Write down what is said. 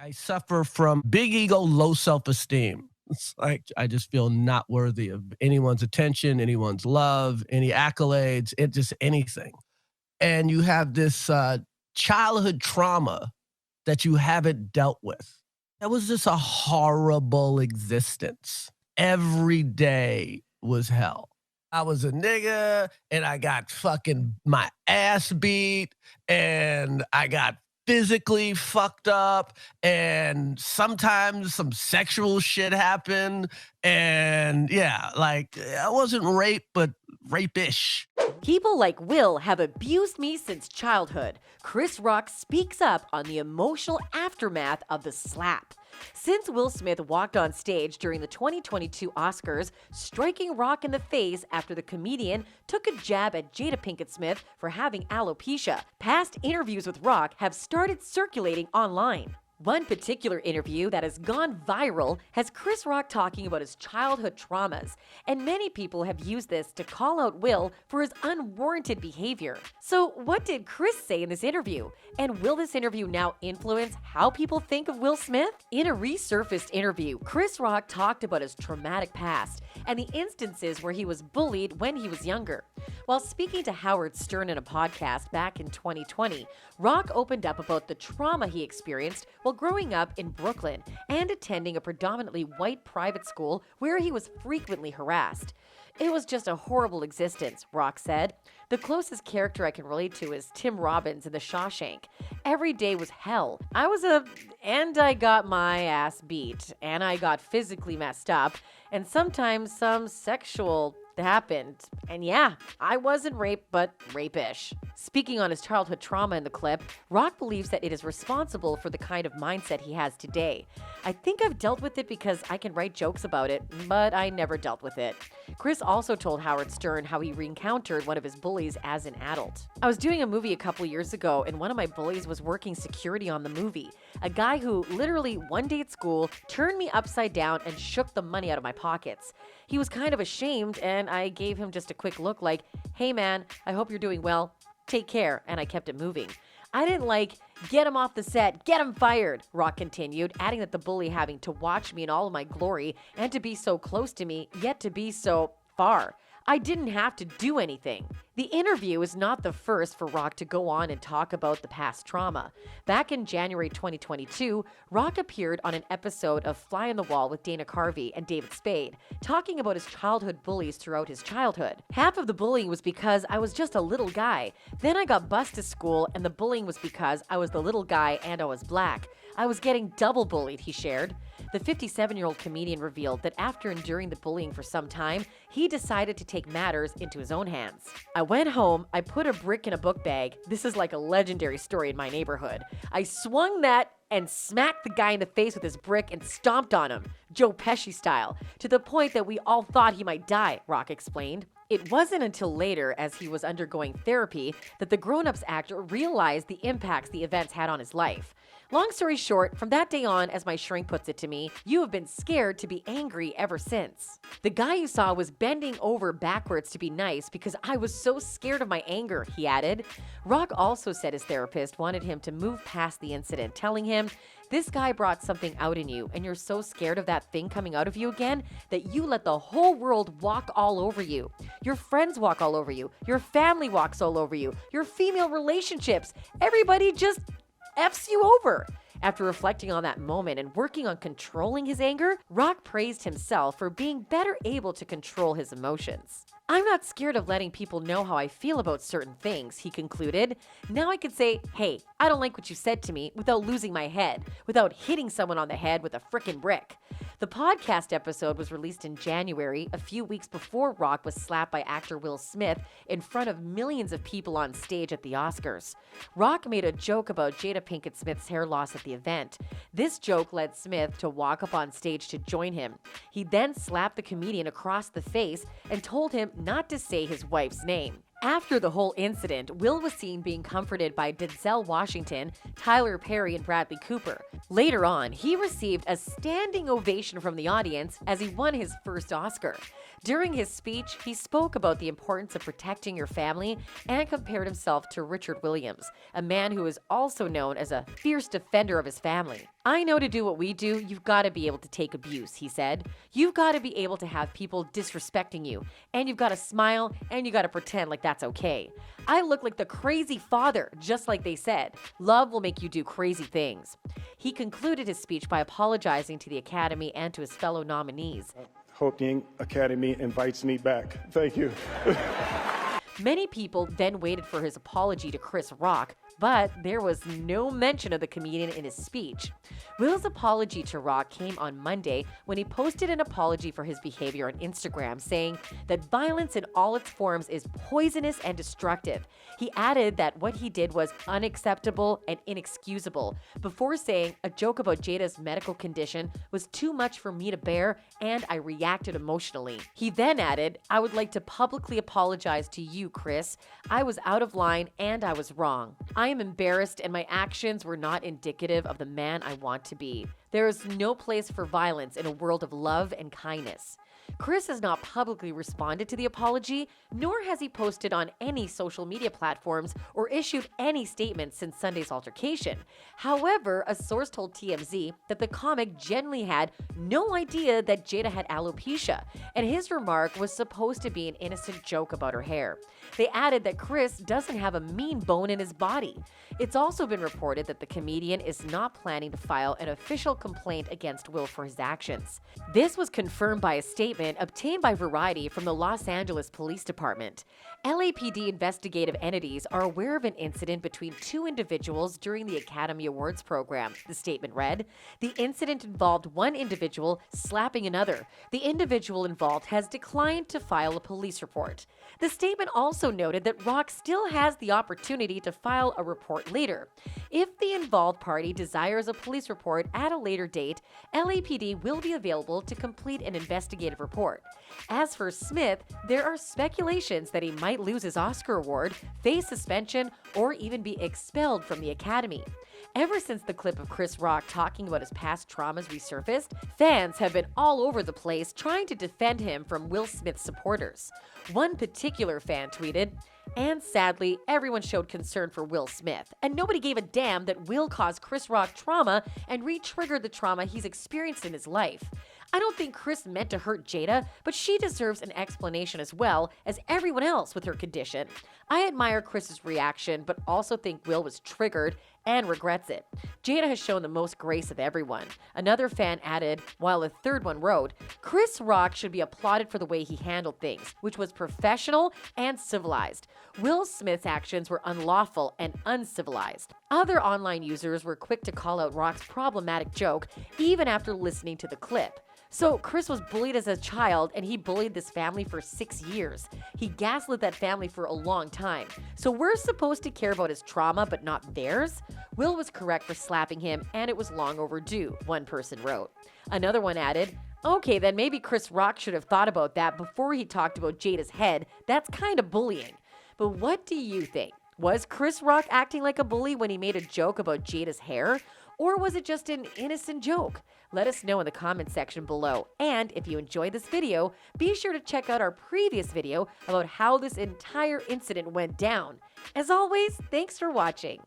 I suffer from big ego, low self-esteem. It's like I just feel not worthy of anyone's attention, anyone's love, any accolades, just anything. And you have this childhood trauma that you haven't dealt with. That was just a horrible existence. Every day was hell. I was a nigga and I got fucking my ass beat and I got physically fucked up and sometimes some sexual shit happened and yeah, like I wasn't raped but rapish. People like Will have abused me since childhood. Chris Rock speaks up on the emotional aftermath of the slap. Since Will Smith walked on stage during the 2022 Oscars, striking Rock in the face after the comedian took a jab at Jada Pinkett Smith for having alopecia, past interviews with Rock have started circulating online. One particular interview that has gone viral has Chris Rock talking about his childhood traumas, and many people have used this to call out Will for his unwarranted behavior. So, what did Chris say in this interview? And will this interview now influence how people think of Will Smith? In a resurfaced interview, Chris Rock talked about his traumatic past and the instances where he was bullied when he was younger. While speaking to Howard Stern in a podcast back in 2020, Rock opened up about the trauma he experienced while growing up in Brooklyn and attending a predominantly white private school where he was frequently harassed. It was just a horrible existence, Rock said. The closest character I can relate to is Tim Robbins in The Shawshank. Every day was hell. And I got my ass beat, and I got physically messed up, and sometimes some sexual happened. And yeah, I wasn't raped, but rapish. Speaking on his childhood trauma in the clip, Rock believes that it is responsible for the kind of mindset he has today. I think I've dealt with it because I can write jokes about it, but I never dealt with it. Chris also told Howard Stern how he reencountered one of his bullies as an adult. I was doing a movie a couple years ago, and one of my bullies was working security on the movie. A guy who literally one day at school turned me upside down and shook the money out of my pockets. He was kind of ashamed, and I gave him just a quick look like, "Hey man, I hope you're doing well. Take care," and I kept it moving. I didn't get him off the set, get him fired, Rock continued, adding that the bully having to watch me in all of my glory and to be so close to me, yet to be so far. I didn't have to do anything. The interview is not the first for Rock to go on and talk about the past trauma. Back in January 2022, Rock appeared on an episode of Fly on the Wall with Dana Carvey and David Spade, talking about his childhood bullies throughout his childhood. Half of the bullying was because I was just a little guy. Then I got bused to school, and the bullying was because I was the little guy and I was black. I was getting double bullied, he shared. The 57-year-old comedian revealed that after enduring the bullying for some time, he decided to take matters into his own hands. "I went home, I put a brick in a book bag. This is like a legendary story in my neighborhood. I swung that and smacked the guy in the face with his brick and stomped on him, Joe Pesci style, to the point that we all thought he might die," Rock explained. It wasn't until later, as he was undergoing therapy, that the grown-ups actor realized the impacts the events had on his life. Long story short, from that day on, as my shrink puts it to me, you have been scared to be angry ever since. "The guy you saw was bending over backwards to be nice because I was so scared of my anger," he added. Rock also said his therapist wanted him to move past the incident, telling him, "This guy brought something out in you, and you're so scared of that thing coming out of you again that you let the whole world walk all over you. Your friends walk all over you. Your family walks all over you. Your female relationships. Everybody just F's you over." After reflecting on that moment and working on controlling his anger, Rock praised himself for being better able to control his emotions. "I'm not scared of letting people know how I feel about certain things," he concluded. "Now I can say, 'Hey, I don't like what you said to me,' without losing my head, without hitting someone on the head with a frickin' brick." The podcast episode was released in January, a few weeks before Rock was slapped by actor Will Smith in front of millions of people on stage at the Oscars. Rock made a joke about Jada Pinkett Smith's hair loss at the event. This joke led Smith to walk up on stage to join him. He then slapped the comedian across the face and told him not to say his wife's name. After the whole incident, Will was seen being comforted by Denzel Washington, Tyler Perry, and Bradley Cooper. Later on, he received a standing ovation from the audience as he won his first Oscar. During his speech, he spoke about the importance of protecting your family and compared himself to Richard Williams, a man who is also known as a fierce defender of his family. "I know to do what we do, you've got to be able to take abuse," he said. "You've got to be able to have people disrespecting you, and you've got to smile, and you got to pretend like that's okay. I look like the crazy father, just like they said. Love will make you do crazy things." He concluded his speech by apologizing to the Academy and to his fellow nominees. Hope the Academy invites me back. Thank you. Many people then waited for his apology to Chris Rock, but there was no mention of the comedian in his speech. Will's apology to Rock came on Monday when he posted an apology for his behavior on Instagram, saying that violence in all its forms is poisonous and destructive. He added that what he did was unacceptable and inexcusable, before saying a joke about Jada's medical condition was too much for me to bear and I reacted emotionally. He then added, "I would like to publicly apologize to you, Chris. I was out of line and I was wrong. I am embarrassed and my actions were not indicative of the man I want to be. There is no place for violence in a world of love and kindness." Chris has not publicly responded to the apology, nor has he posted on any social media platforms or issued any statements since Sunday's altercation. However, a source told TMZ that the comic genuinely had no idea that Jada had alopecia, and his remark was supposed to be an innocent joke about her hair. They added that Chris doesn't have a mean bone in his body. It's also been reported that the comedian is not planning to file an official complaint against Will for his actions. This was confirmed by a statement obtained by Variety from the Los Angeles Police Department. LAPD investigative entities are aware of an incident between two individuals during the Academy Awards program, the statement read. The incident involved one individual slapping another. The individual involved has declined to file a police report. The statement also noted that Rock still has the opportunity to file a report later. If the involved party desires a police report at a later date, LAPD will be available to complete an investigative report. As for Smith, there are speculations that he might lose his Oscar award, face suspension, or even be expelled from the Academy. Ever since the clip of Chris Rock talking about his past traumas resurfaced, fans have been all over the place trying to defend him from Will Smith's supporters. One particular fan tweeted, "And sadly, everyone showed concern for Will Smith, and nobody gave a damn that Will caused Chris Rock trauma and re-triggered the trauma he's experienced in his life. I don't think Chris meant to hurt Jada, but she deserves an explanation as well as everyone else with her condition. I admire Chris's reaction, but also think Will was triggered and regrets it. Jada has shown the most grace of everyone." Another fan added, while a third one wrote, "Chris Rock should be applauded for the way he handled things, which was professional and civilized. Will Smith's actions were unlawful and uncivilized." Other online users were quick to call out Rock's problematic joke, even after listening to the clip. So Chris was bullied as a child, and he bullied this family for 6 years. He gaslit that family for a long time. So we're supposed to care about his trauma, but not theirs? Will was correct for slapping him, and it was long overdue, one person wrote. Another one added, "Okay, then maybe Chris Rock should have thought about that before he talked about Jada's head. That's kind of bullying." But what do you think? Was Chris Rock acting like a bully when he made a joke about Jada's hair? Or was it just an innocent joke? Let us know in the comment section below. And if you enjoyed this video, be sure to check out our previous video about how this entire incident went down. As always, thanks for watching.